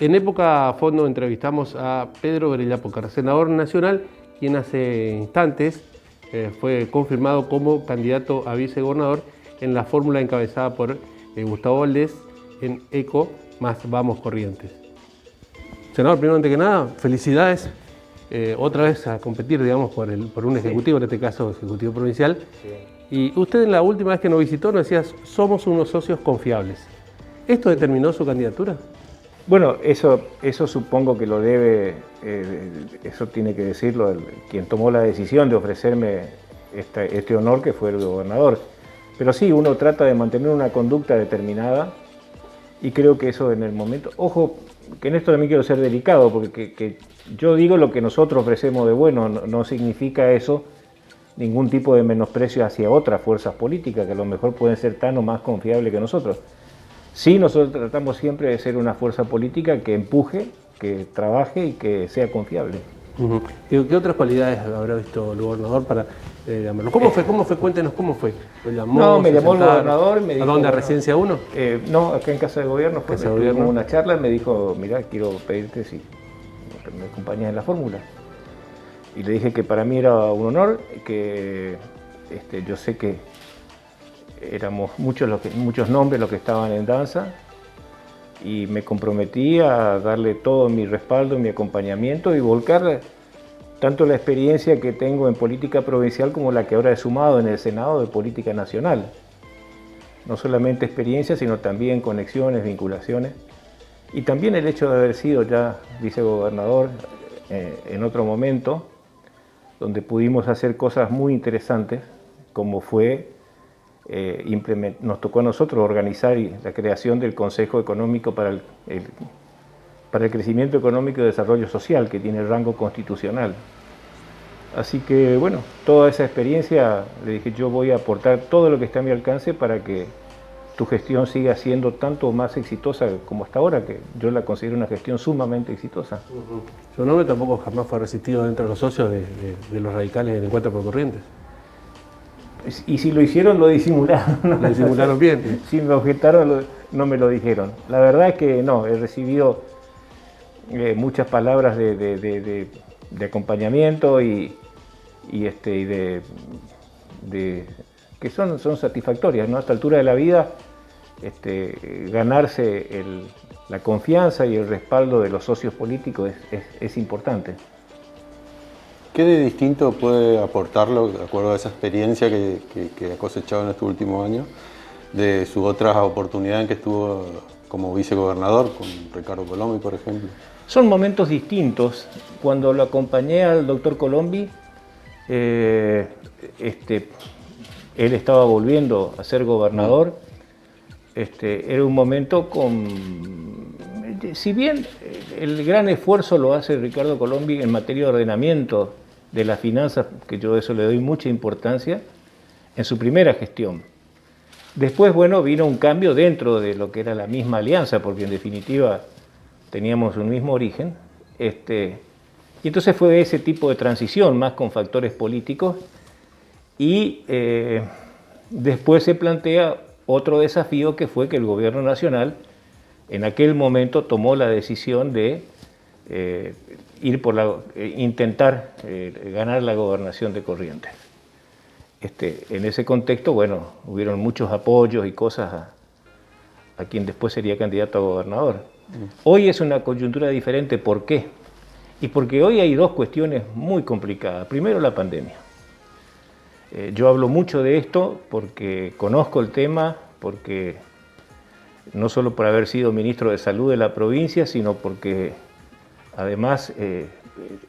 En época a fondo entrevistamos a Pedro Brellapocar, senador nacional, quien hace instantes fue confirmado como candidato a vicegobernador en la fórmula encabezada por Gustavo Valdés en ECO más Vamos Corrientes. Senador, primero ante que nada, felicidades otra vez a competir, digamos, por un ejecutivo, en este caso ejecutivo provincial. Sí. Y usted en la última vez que nos visitó nos decía, somos unos socios confiables. ¿Esto determinó su candidatura? Bueno, eso supongo que lo debe, eso tiene que decirlo quien tomó la decisión de ofrecerme este honor, que fue el gobernador. Pero sí, uno trata de mantener una conducta determinada y creo que eso en el momento... Ojo, que en esto también quiero ser delicado, porque que yo digo lo que nosotros ofrecemos de bueno, no significa eso ningún tipo de menosprecio hacia otras fuerzas políticas que a lo mejor pueden ser tan o más confiables que nosotros. Sí, nosotros tratamos siempre de ser una fuerza política que empuje, que trabaje y que sea confiable. ¿Qué otras cualidades habrá visto el gobernador para llamarlo? ¿Cómo fue? Cuéntenos cómo fue. ¿Lo llamó? No, me llamó el gobernador. Me dijo, ¿a dónde? ¿A Residencia 1? No, acá en Casa de Gobierno. Tuvimos una charla y me dijo, mirá, quiero pedirte si me acompañas en la fórmula. Y le dije que para mí era un honor, que yo sé que éramos muchos nombres los que estaban en danza y me comprometí a darle todo mi respaldo, mi acompañamiento y volcar tanto la experiencia que tengo en política provincial como la que ahora he sumado en el Senado de política nacional. No solamente experiencia, sino también conexiones, vinculaciones y también el hecho de haber sido ya vicegobernador en otro momento, donde pudimos hacer cosas muy interesantes, como fue nos tocó a nosotros organizar la creación del Consejo Económico para el Crecimiento Económico y Desarrollo Social, que tiene rango constitucional. Así que, bueno, toda esa experiencia, le dije, yo voy a aportar todo lo que está a mi alcance para que tu gestión siga siendo tanto más exitosa como hasta ahora, que yo la considero una gestión sumamente exitosa. Su nombre tampoco jamás fue resistido dentro de los socios de los radicales del Encuentro por Corrientes. Y si lo hicieron, lo disimularon. Lo disimularon bien. Si me objetaron, no me lo dijeron. La verdad es que no, he recibido muchas palabras de acompañamiento y que son satisfactorias, ¿no? A esta altura de la vida, ganarse la confianza y el respaldo de los socios políticos es importante. ¿Qué de distinto puede aportarlo, de acuerdo a esa experiencia que ha cosechado en estos últimos años, de sus otras oportunidades en que estuvo como vicegobernador, con Ricardo Colombi, por ejemplo? Son momentos distintos. Cuando lo acompañé al doctor Colombi, él estaba volviendo a ser gobernador. Era un momento si bien el gran esfuerzo lo hace Ricardo Colombi en materia de ordenamiento de las finanzas, que yo a eso le doy mucha importancia, en su primera gestión. Después, bueno, vino un cambio dentro de lo que era la misma alianza, porque en definitiva teníamos un mismo origen, y entonces fue ese tipo de transición, más con factores políticos, y después se plantea otro desafío, que fue que el gobierno nacional en aquel momento tomó la decisión de intentar ganar la gobernación de Corrientes. En ese contexto, bueno, hubieron muchos apoyos y cosas a quien después sería candidato a gobernador. Hoy es una coyuntura diferente. ¿Por qué? Y porque hoy hay dos cuestiones muy complicadas. Primero, la pandemia. Yo hablo mucho de esto porque conozco el tema, porque no solo por haber sido ministro de Salud de la provincia, sino porque además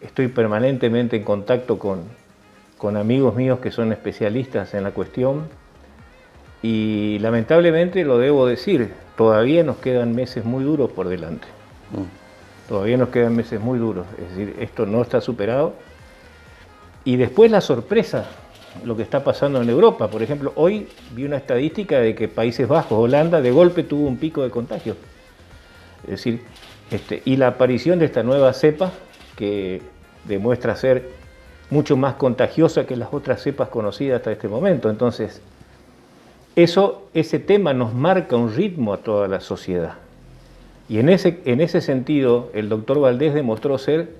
estoy permanentemente en contacto con amigos míos que son especialistas en la cuestión y lamentablemente lo debo decir, todavía nos quedan meses muy duros por delante. Todavía nos quedan meses muy duros, es decir, esto no está superado. Y después la sorpresa, lo que está pasando en Europa. Por ejemplo, hoy vi una estadística de que Países Bajos, Holanda, de golpe tuvo un pico de contagios. Es decir, y la aparición de esta nueva cepa, que demuestra ser mucho más contagiosa que las otras cepas conocidas hasta este momento. Entonces, ese tema nos marca un ritmo a toda la sociedad. Y en ese sentido, el doctor Valdés demostró ser,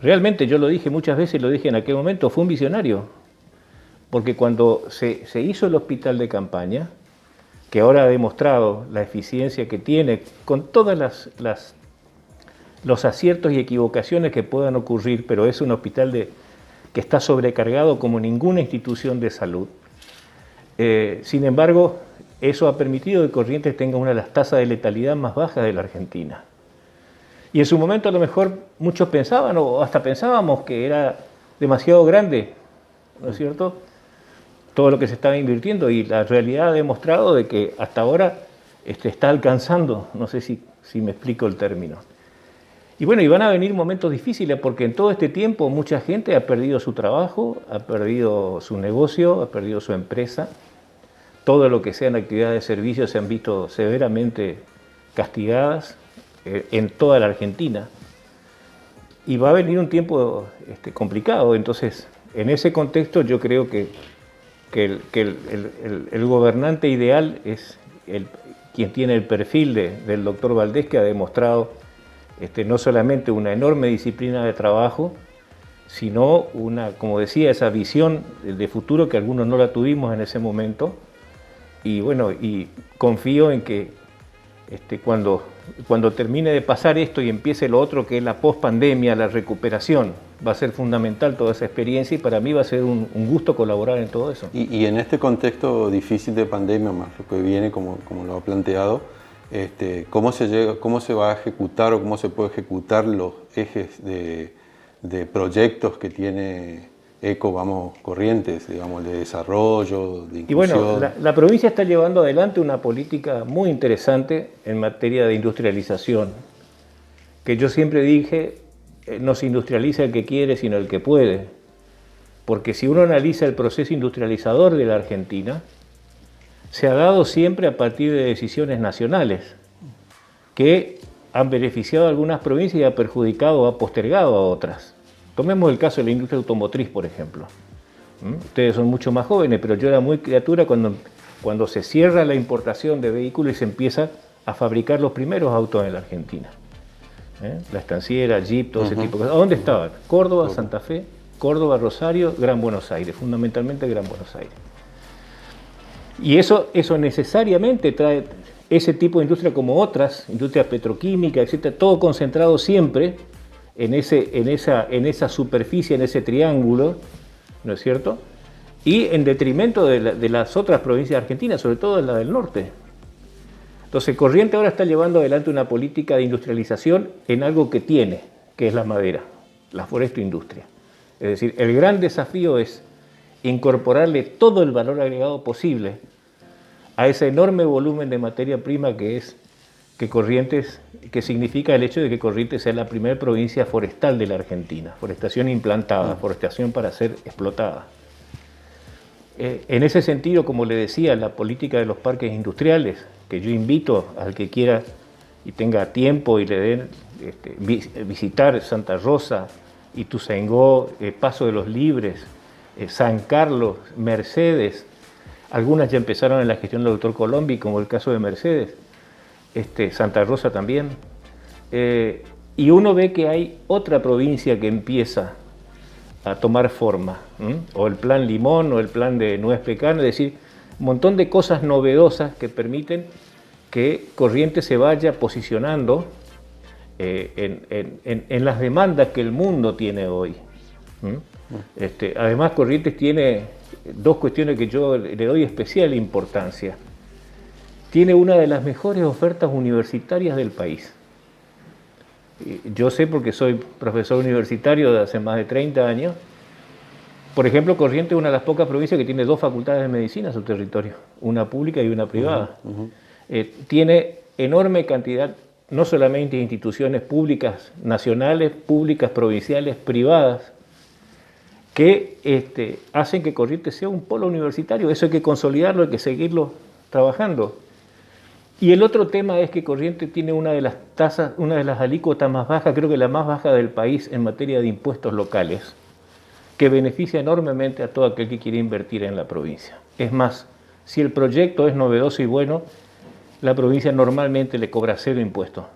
realmente yo lo dije muchas veces, lo dije en aquel momento, fue un visionario. Porque cuando se hizo el hospital de campaña, que ahora ha demostrado la eficiencia que tiene, con todas los aciertos y equivocaciones que puedan ocurrir, pero es un hospital que está sobrecargado como ninguna institución de salud. Sin embargo, eso ha permitido que Corrientes tenga una de las tasas de letalidad más bajas de la Argentina. Y en su momento a lo mejor muchos pensaban, o hasta pensábamos que era demasiado grande, ¿no es cierto?, todo lo que se estaba invirtiendo, y la realidad ha demostrado de que hasta ahora está alcanzando, no sé si me explico el término. Y bueno, y van a venir momentos difíciles porque en todo este tiempo mucha gente ha perdido su trabajo, ha perdido su negocio, ha perdido su empresa. Todo lo que sean actividades de servicio se han visto severamente castigadas en toda la Argentina. Y va a venir un tiempo complicado. Entonces, en ese contexto yo creo que el gobernante ideal es quien tiene el perfil del doctor Valdés, que ha demostrado no solamente una enorme disciplina de trabajo, sino como decía, esa visión de futuro que algunos no la tuvimos en ese momento. Y bueno, y confío en que cuando termine de pasar esto y empiece lo otro, que es la pospandemia, la recuperación, va a ser fundamental toda esa experiencia, y para mí va a ser un gusto colaborar en todo eso. Y en este contexto difícil de pandemia, más lo que viene, como lo ha planteado, ¿cómo se va a ejecutar o cómo se puede ejecutar los ejes de proyectos que tiene Corrientes, digamos, de desarrollo, de inclusión? Y bueno, la provincia está llevando adelante una política muy interesante en materia de industrialización, que yo siempre dije, no se industrializa el que quiere, sino el que puede. Porque si uno analiza el proceso industrializador de la Argentina, se ha dado siempre a partir de decisiones nacionales, que han beneficiado a algunas provincias y ha perjudicado o ha postergado a otras. Tomemos el caso de la industria automotriz, por ejemplo. Ustedes son mucho más jóvenes, pero yo era muy criatura cuando se cierra la importación de vehículos y se empieza a fabricar los primeros autos en la Argentina. La estanciera, Jeep, todo ese tipo de cosas. ¿A dónde estaban? Córdoba, Santa Fe, Córdoba, Rosario, Gran Buenos Aires, fundamentalmente Gran Buenos Aires. Y eso necesariamente trae ese tipo de industria, como otras, industrias petroquímicas, etcétera, todo concentrado siempre en esa superficie, en ese triángulo, ¿no es cierto? Y en detrimento de las otras provincias argentinas, sobre todo en la del norte. Entonces, Corrientes ahora está llevando adelante una política de industrialización en algo que tiene, que es la madera, la forestoindustria. Es decir, el gran desafío es incorporarle todo el valor agregado posible a ese enorme volumen de materia prima que significa el hecho de que Corrientes sea la primera provincia forestal de la Argentina, forestación implantada, forestación para ser explotada. En ese sentido, como le decía, la política de los parques industriales, que yo invito al que quiera y tenga tiempo y le den visitar Santa Rosa, Ituzaingó, Paso de los Libres, San Carlos, Mercedes. Algunas ya empezaron en la gestión del doctor Colombi, como el caso de Mercedes, Santa Rosa también. Y uno ve que hay otra provincia que empieza a tomar forma, o el plan Limón, o el plan de Nuez Pecano, es decir, un montón de cosas novedosas que permiten que Corrientes se vaya posicionando en las demandas que el mundo tiene hoy. Además, Corrientes tiene dos cuestiones que yo le doy especial importancia. Tiene una de las mejores ofertas universitarias del país. Yo sé, porque soy profesor universitario de hace más de 30 años. Por ejemplo, Corrientes es una de las pocas provincias que tiene 2 facultades de medicina en su territorio, una pública y una privada. Tiene enorme cantidad, no solamente de instituciones públicas nacionales, públicas provinciales, privadas, que hacen que Corrientes sea un polo universitario. Eso hay que consolidarlo, hay que seguirlo trabajando. Y el otro tema es que Corrientes tiene una de las tasas, una de las alícuotas más bajas, creo que la más baja del país en materia de impuestos locales, que beneficia enormemente a todo aquel que quiere invertir en la provincia. Es más, si el proyecto es novedoso y bueno, la provincia normalmente le cobra 0 impuestos.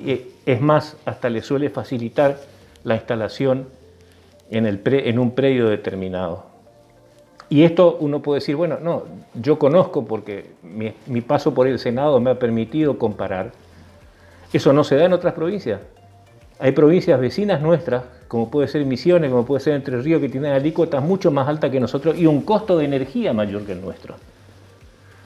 Y es más, hasta le suele facilitar la instalación en un predio determinado. Y esto uno puede decir, bueno, no, yo conozco porque mi paso por el Senado me ha permitido comparar. Eso no se da en otras provincias. Hay provincias vecinas nuestras, como puede ser Misiones, como puede ser Entre Ríos, que tienen alícuotas mucho más altas que nosotros y un costo de energía mayor que el nuestro.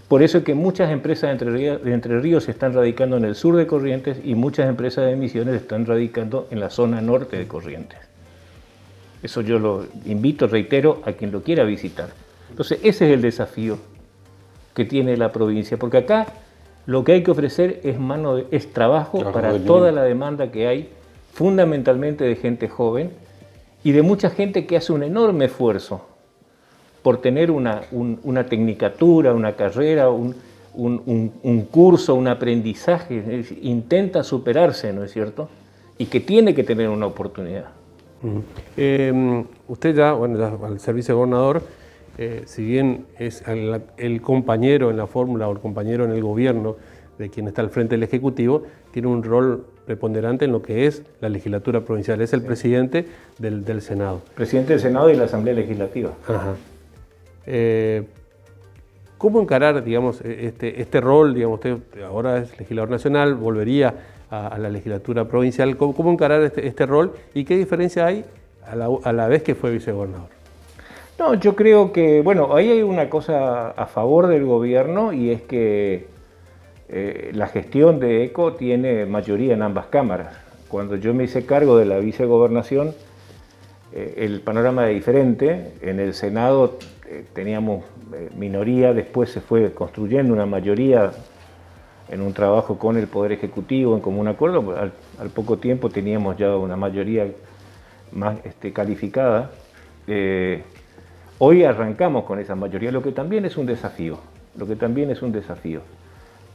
Por eso es que muchas empresas de Entre Ríos se están radicando en el sur de Corrientes y muchas empresas de Misiones están radicando en la zona norte de Corrientes. Eso yo lo invito, reitero, a quien lo quiera visitar. Entonces, ese es el desafío que tiene la provincia, porque acá lo que hay que ofrecer es trabajo para toda la demanda que hay, fundamentalmente de gente joven y de mucha gente que hace un enorme esfuerzo por tener una tecnicatura, una carrera, un curso, un aprendizaje, es decir, intenta superarse, ¿no es cierto? Y que tiene que tener una oportunidad. Usted ya al servicio de gobernador, si bien es el compañero en la fórmula o el compañero en el gobierno de quien está al frente del Ejecutivo, tiene un rol preponderante en lo que es la legislatura provincial, es el presidente del Senado. Presidente del Senado y de la Asamblea Legislativa. Ajá. ¿Cómo encarar, digamos, este rol? Digamos, usted ahora es legislador nacional, volvería a la legislatura provincial. ¿Cómo encarar este rol y qué diferencia hay a la vez que fue vicegobernador? No, yo creo que, bueno, ahí hay una cosa a favor del gobierno y es que la gestión de ECO tiene mayoría en ambas cámaras. Cuando yo me hice cargo de la vicegobernación, el panorama era diferente. En el Senado teníamos minoría, después se fue construyendo una mayoría en un trabajo con el Poder Ejecutivo en común acuerdo. Al poco tiempo teníamos ya una mayoría más calificada. Hoy arrancamos con esa mayoría, lo que también es un desafío,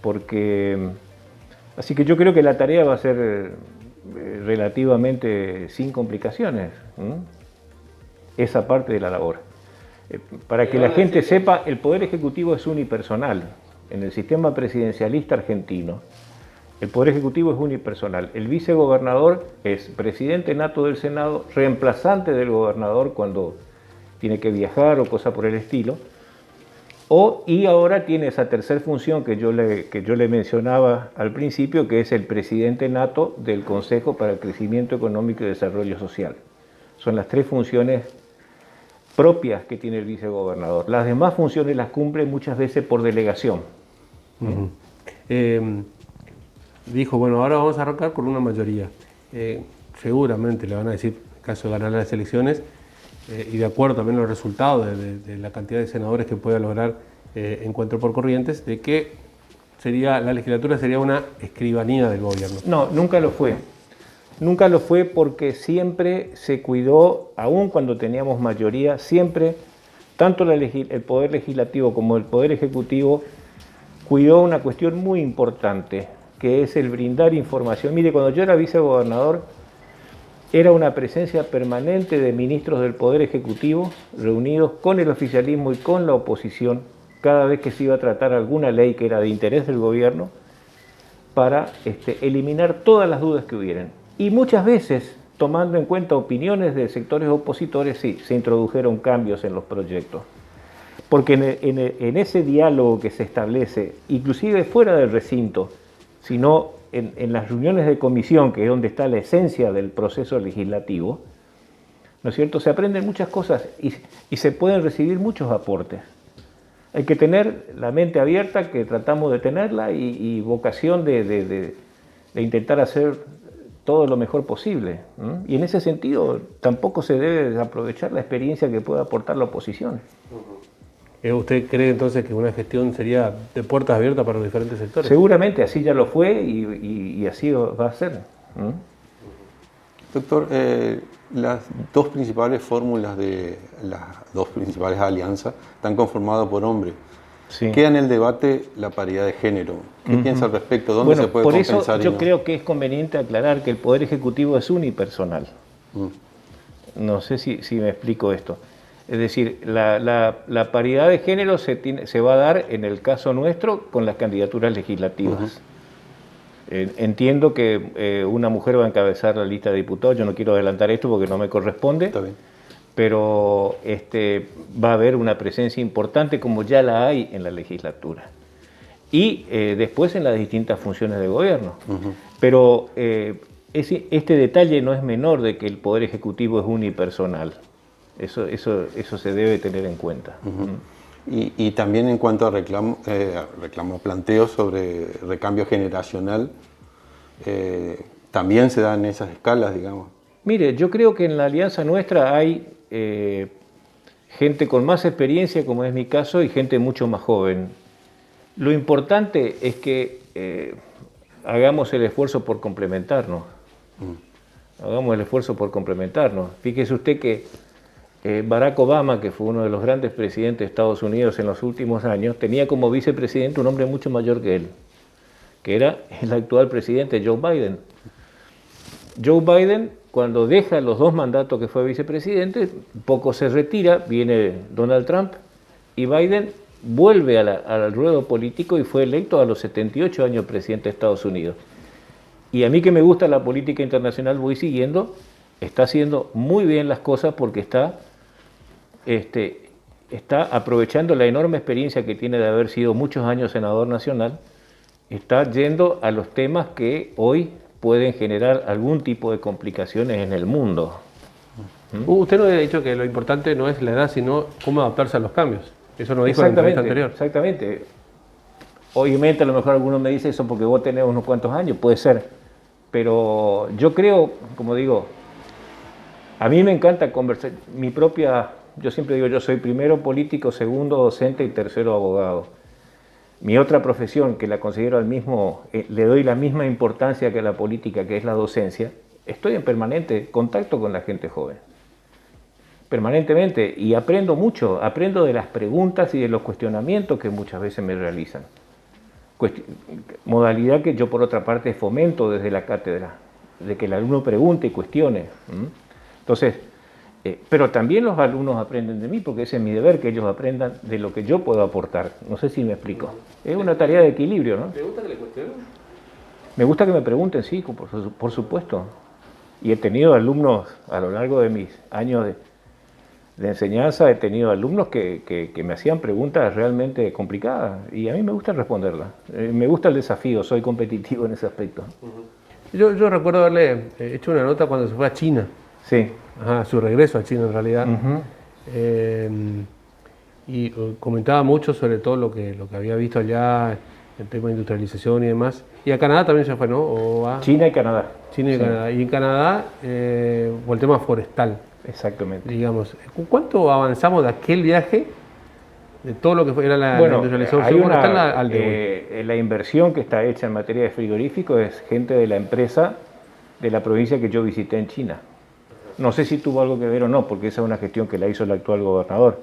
porque así que yo creo que la tarea va a ser relativamente sin complicaciones, esa parte de la labor. Para que la gente sepa, el Poder Ejecutivo es unipersonal. En el sistema presidencialista argentino, el Poder Ejecutivo es unipersonal. El vicegobernador es presidente nato del Senado, reemplazante del gobernador cuando tiene que viajar o cosa por el estilo, y ahora tiene esa tercera función que yo le mencionaba al principio, que es el presidente nato del Consejo para el Crecimiento Económico y Desarrollo Social. Son las 3 funciones propias que tiene el vicegobernador. Las demás funciones las cumple muchas veces por delegación. Dijo, bueno, ahora vamos a arrancar con una mayoría. Seguramente le van a decir, en caso de ganar las elecciones, y de acuerdo también a los resultados de la cantidad de senadores que pueda lograr Encuentro por Corrientes, de que la legislatura sería una escribanía del gobierno. No, nunca lo fue. Nunca lo fue porque siempre se cuidó, aun cuando teníamos mayoría, siempre, tanto el Poder Legislativo como el Poder Ejecutivo, cuidó una cuestión muy importante, que es el brindar información. Mire, cuando yo era vicegobernador, era una presencia permanente de ministros del Poder Ejecutivo reunidos con el oficialismo y con la oposición cada vez que se iba a tratar alguna ley que era de interés del gobierno para eliminar todas las dudas que hubieran. Y muchas veces, tomando en cuenta opiniones de sectores opositores, sí, se introdujeron cambios en los proyectos. Porque en ese diálogo que se establece, inclusive fuera del recinto, sino en las reuniones de comisión, que es donde está la esencia del proceso legislativo, ¿no es cierto?, se aprenden muchas cosas y se pueden recibir muchos aportes. Hay que tener la mente abierta, que tratamos de tenerla, y vocación de intentar hacer todo lo mejor posible. Y en ese sentido tampoco se debe desaprovechar la experiencia que puede aportar la oposición. ¿Usted cree entonces que una gestión sería de puertas abiertas para los diferentes sectores? Seguramente, así ya lo fue y así va a ser. Doctor, las 2 principales fórmulas de las 2 principales alianzas están conformadas por hombres. Sí. Queda en el debate la paridad de género. ¿Qué piensa al respecto? ¿Dónde se puede compensar? Por eso yo creo que es conveniente aclarar que el Poder Ejecutivo es unipersonal. No sé si me explico esto. Es decir, la paridad de género se va a dar en el caso nuestro con las candidaturas legislativas. Entiendo que una mujer va a encabezar la lista de diputados, yo no quiero adelantar esto porque no me corresponde, Está bien. pero va a haber una presencia importante como ya la hay en la legislatura. Y después en las distintas funciones de gobierno. Pero este detalle no es menor de que el Poder Ejecutivo es unipersonal. Eso se debe tener en cuenta. Y también en cuanto a reclamo, planteos sobre recambio generacional, también se dan esas escalas, digamos. Mire, yo creo que en la alianza nuestra hay gente con más experiencia, como es mi caso, y gente mucho más joven. Lo importante es que hagamos el esfuerzo por complementarnos. Hagamos el esfuerzo por complementarnos. Fíjese usted que Barack Obama, que fue uno de los grandes presidentes de Estados Unidos en los últimos años, tenía como vicepresidente un hombre mucho mayor que él, que era el actual presidente Joe Biden. Joe Biden, cuando deja los 2 mandatos que fue vicepresidente, poco se retira, viene Donald Trump, y Biden vuelve al ruedo político y fue electo a los 78 años presidente de Estados Unidos. Y a mí que me gusta la política internacional, voy siguiendo, está haciendo muy bien las cosas porque está aprovechando la enorme experiencia que tiene de haber sido muchos años senador nacional, está yendo a los temas que hoy pueden generar algún tipo de complicaciones en el mundo. Usted nos ha dicho que lo importante no es la edad, sino cómo adaptarse a los cambios. Eso nos dijo en la entrevista anterior. Exactamente. Obviamente a lo mejor alguno me dice eso porque vos tenés unos cuantos años, puede ser. Pero yo creo, como digo, a mí me encanta conversar. Yo siempre digo, yo soy primero político, segundo docente y tercero abogado. Mi otra profesión, que la considero le doy la misma importancia que la política, que es la docencia, estoy en permanente contacto con la gente joven. Permanentemente, y aprendo mucho, aprendo de las preguntas y de los cuestionamientos que muchas veces me realizan. Modalidad que yo por otra parte fomento desde la cátedra, de que el alumno pregunte y cuestione. Entonces, pero también los alumnos aprenden de mí, porque ese es mi deber, que ellos aprendan de lo que yo puedo aportar. No sé si me explico. Es una tarea de equilibrio, ¿no? ¿Te gusta que le cuestionen? Me gusta que me pregunten, sí, por supuesto. Y he tenido alumnos a lo largo de mis años de enseñanza, he tenido alumnos que me hacían preguntas realmente complicadas y a mí me gusta responderlas. Me gusta el desafío, soy competitivo en ese aspecto. Yo recuerdo haberle hecho una nota cuando se fue a China. Sí. Ajá, su regreso a China en realidad. Y comentaba mucho sobre todo lo que había visto allá, el tema de industrialización y demás. Y a Canadá también se fue, ¿no? China y Canadá. China y Canadá. Y en Canadá, por el tema forestal. Exactamente. Digamos, ¿cuánto avanzamos de aquel viaje, de todo lo que era la industrialización forestal al de hoy? La inversión que está hecha en materia de frigorífico es gente de la empresa de la provincia que yo visité en China. No sé si tuvo algo que ver o no, porque esa es una gestión que la hizo el actual gobernador,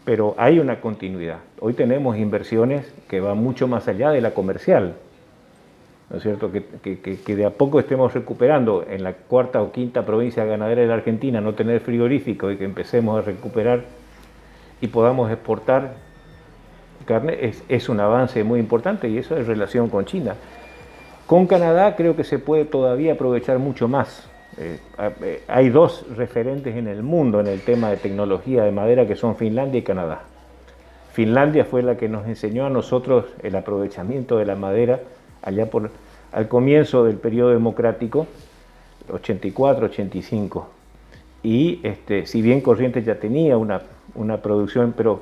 pero hay una continuidad. Hoy tenemos inversiones que van mucho más allá de la comercial, ¿no es cierto? Que de a poco estemos recuperando en la 4ª o 5ª provincia ganadera de la Argentina no tener frigorífico y que empecemos a recuperar y podamos exportar carne, es un avance muy importante y eso es relación con China. Con Canadá creo que se puede todavía aprovechar mucho más. Hay 2 referentes en el mundo en el tema de tecnología de madera que son Finlandia y Canadá. Finlandia fue la que nos enseñó a nosotros el aprovechamiento de la madera allá al comienzo del periodo democrático, 84, 85. Y si bien Corrientes ya tenía una producción, pero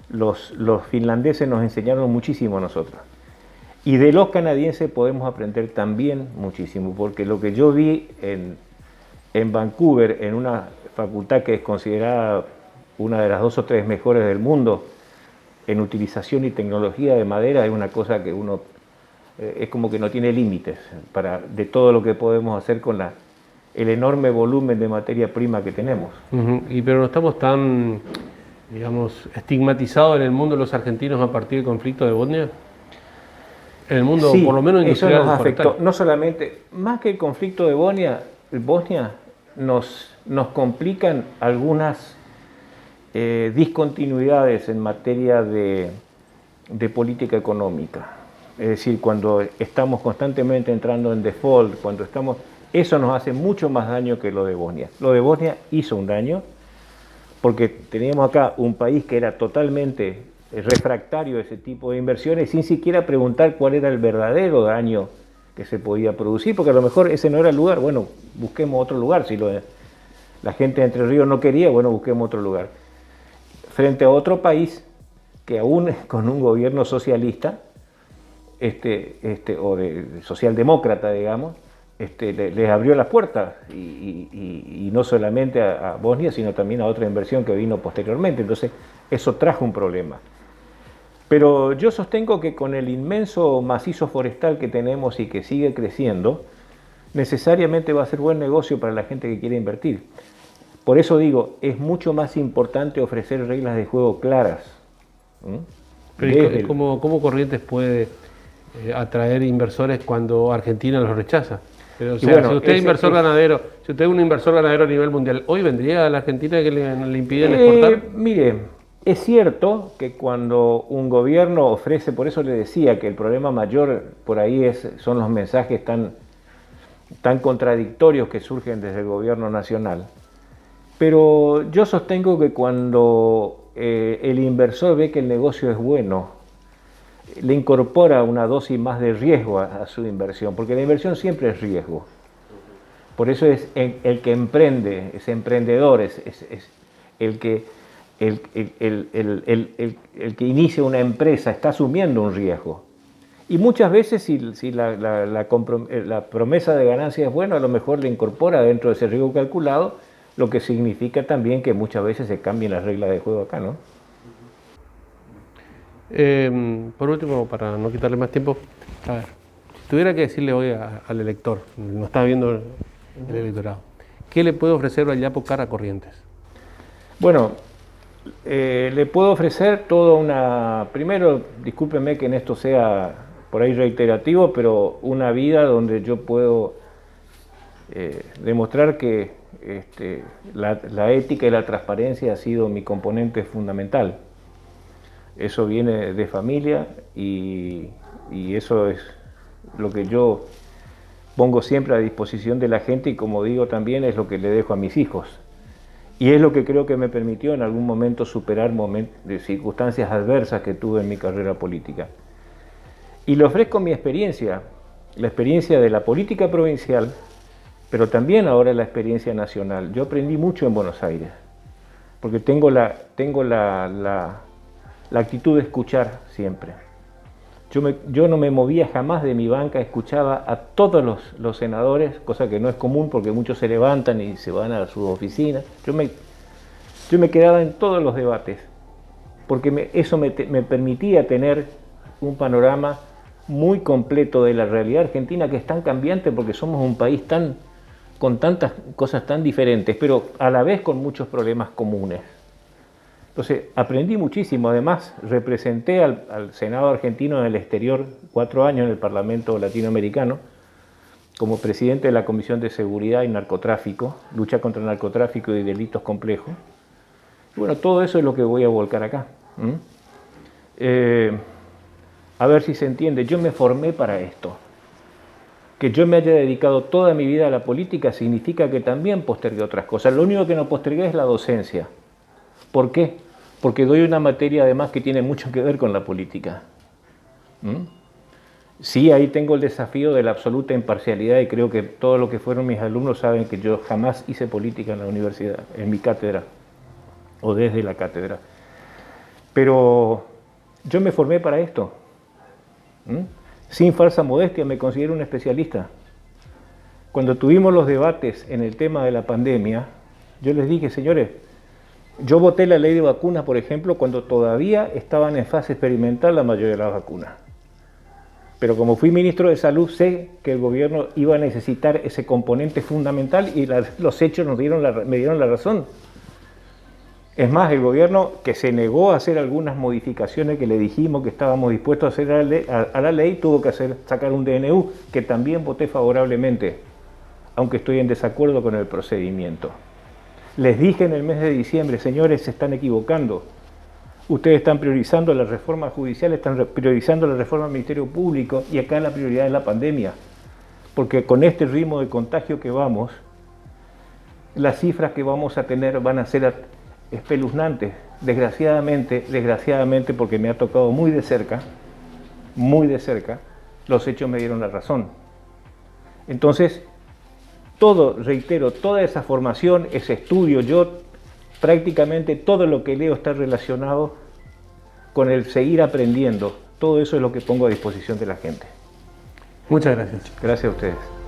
los finlandeses nos enseñaron muchísimo a nosotros. Y de los canadienses podemos aprender también muchísimo, porque lo que yo vi en Vancouver, en una facultad que es considerada una de las 2 o 3 mejores del mundo en utilización y tecnología de madera, es una cosa que uno es como que no tiene límites de todo lo que podemos hacer con el enorme volumen de materia prima que tenemos. Pero no estamos tan, digamos, estigmatizados en el mundo los argentinos a partir del conflicto de Bosnia. En el mundo, sí, por lo menos industrial. Eso nos afectó. No solamente, más que el conflicto de Bosnia nos complican algunas discontinuidades en materia de política económica. Es decir, cuando estamos constantemente entrando en default, eso nos hace mucho más daño que lo de Bosnia. Lo de Bosnia hizo un daño porque teníamos acá un país que era totalmente refractario a ese tipo de inversiones sin siquiera preguntar cuál era el verdadero daño que se podía producir, porque a lo mejor ese no era el lugar. Bueno, busquemos otro lugar. Si la gente de Entre Ríos no quería, bueno, busquemos otro lugar. Frente a otro país que aún con un gobierno socialista, o de socialdemócrata, digamos, les abrió las puertas, y no solamente a Bosnia, sino también a otra inversión que vino posteriormente. Entonces, eso trajo un problema. Pero yo sostengo que con el inmenso macizo forestal que tenemos y que sigue creciendo, necesariamente va a ser buen negocio para la gente que quiere invertir. Por eso digo, es mucho más importante ofrecer reglas de juego claras. Pero ¿cómo Corrientes puede atraer inversores cuando Argentina los rechaza? Pero, o sea, bueno, si usted es inversor ganadero, si usted es un inversor ganadero a nivel mundial, ¿hoy vendría a la Argentina que le impiden exportar? Mire, es cierto que cuando un gobierno ofrece, por eso le decía que el problema mayor por ahí son los mensajes tan contradictorios que surgen desde el gobierno nacional. Pero yo sostengo que cuando el inversor ve que el negocio es bueno, le incorpora una dosis más de riesgo a su inversión, porque la inversión siempre es riesgo. Por eso es el que emprende, es emprendedor, es el que inicia una empresa, está asumiendo un riesgo. Y muchas veces, si la promesa de ganancia es buena, a lo mejor le incorpora dentro de ese riesgo calculado, lo que significa también que muchas veces se cambien las reglas de juego acá, ¿no? Por último, para no quitarle más tiempo, a ver, si tuviera que decirle hoy al elector, no está viendo el electorado, ¿qué le puede ofrecer Yapocar a Corrientes? Bueno, le puedo ofrecer primero, discúlpeme que en esto sea por ahí reiterativo, pero una vida donde yo puedo demostrar que la ética y la transparencia ha sido mi componente fundamental. Eso viene de familia y eso es lo que yo pongo siempre a disposición de la gente, y como digo también es lo que le dejo a mis hijos. Y es lo que creo que me permitió en algún momento superar de circunstancias adversas que tuve en mi carrera política. Y le ofrezco mi experiencia, la experiencia de la política provincial, pero también ahora la experiencia nacional. Yo aprendí mucho en Buenos Aires, porque tengo la actitud de escuchar siempre. Yo no me movía jamás de mi banca, escuchaba a todos los senadores, cosa que no es común porque muchos se levantan y se van a sus oficinas. Yo me quedaba en todos los debates, porque eso me permitía tener un panorama muy completo de la realidad argentina, que es tan cambiante porque somos un país con tantas cosas tan diferentes, pero a la vez con muchos problemas comunes. Entonces, aprendí muchísimo. Además, representé al Senado argentino en el exterior 4 años en el Parlamento latinoamericano, como presidente de la Comisión de Seguridad y Narcotráfico, lucha contra el narcotráfico y delitos complejos. Y bueno, todo eso es lo que voy a volcar acá. A ver si se entiende, yo me formé para esto. Que yo me haya dedicado toda mi vida a la política significa que también postergué otras cosas. Lo único que no postergué es la docencia. ¿Por qué? Porque doy una materia además que tiene mucho que ver con la política. Sí, ahí tengo el desafío de la absoluta imparcialidad, y creo que todos los que fueron mis alumnos saben que yo jamás hice política en la universidad, en mi cátedra o desde la cátedra. Pero yo me formé para esto. Sin falsa modestia, me considero un especialista. Cuando tuvimos los debates en el tema de la pandemia, yo les dije, señores, yo voté la ley de vacunas, por ejemplo, cuando todavía estaban en fase experimental la mayoría de las vacunas. Pero como fui ministro de Salud, sé que el gobierno iba a necesitar ese componente fundamental, y los hechos me dieron la razón. Es más, el gobierno, que se negó a hacer algunas modificaciones que le dijimos que estábamos dispuestos a hacer a la ley, tuvo que sacar un DNU, que también voté favorablemente, aunque estoy en desacuerdo con el procedimiento. Les dije en el mes de diciembre, señores, se están equivocando. Ustedes están priorizando la reforma judicial, están priorizando la reforma del Ministerio Público y acá la prioridad es la pandemia. Porque con este ritmo de contagio que vamos, las cifras que vamos a tener van a ser espeluznantes. Desgraciadamente, porque me ha tocado muy de cerca, los hechos me dieron la razón. Entonces, reitero, toda esa formación, ese estudio, yo prácticamente todo lo que leo está relacionado con el seguir aprendiendo. Todo eso es lo que pongo a disposición de la gente. Muchas gracias. Gracias a ustedes.